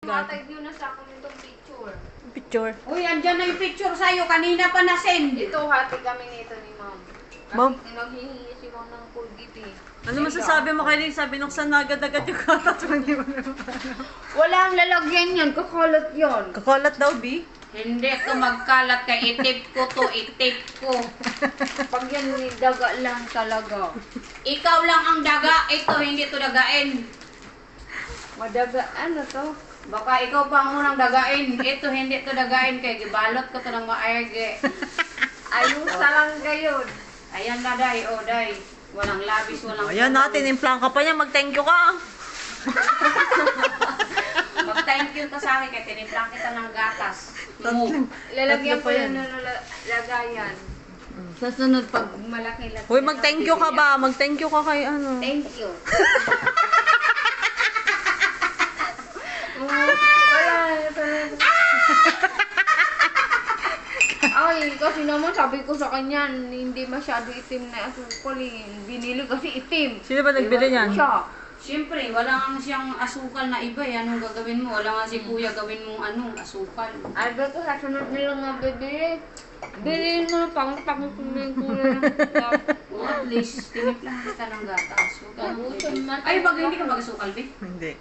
Matay nyo na sa akin itong picture. Picture. Uy, andyan na yung picture sa'yo. Kanina pa na-send. Ito, hati kami nito ni ma'am. Ma'am? Kasi naghihingi si ma'am ng Colgate eh. Ano masasabi mo kay Lisa? Binuksan na agad-agad yung katat. Walang lalagyan yan, kakalat yan. Kakalat daw, B. Hindi ko magkalat ka. Itip ko to. Itip ko. Pag yan, daga lang talaga. Ikaw lang ang daga. Ito, hindi to dagain. Madaga, ano to? Baka ikaw pa ang unang dagain. Ito, hindi to dagain. Kaya gibalot ko to ng maayage. Ayusa lang kayo. Ayan na, day. O, day. Walang labis, walang... Ayan natin, implang ka pa niya. Mag-thank you ka. Mag-thank you ka sa akin kaya tinimplang kita ng gatas. Mo. Lalagyan Tatlo pa pa yan yan. na lagayan. Sa sunod, pag malaki lang. Hoy, mag-thank you ka ba? Mag-thank you ka kay ano. Thank you. Wala, ay, kasi naman sabi ko sa kanya, hindi masyado itim na asukal eh. Binili kasi itim. Sino ba nagbili niyan? Siya. Siyempre, wala nga siyang asukal na iba. Anong gagawin mo? Wala nga si kuya gawin mong asukal. Ay, ba ko sa sunod nila nga bibili. Bilhin mo pang pang-kuming O at least, tinimplang kita ng gatas. Ay, bag hindi ka mag-asukal, Be? Hindi.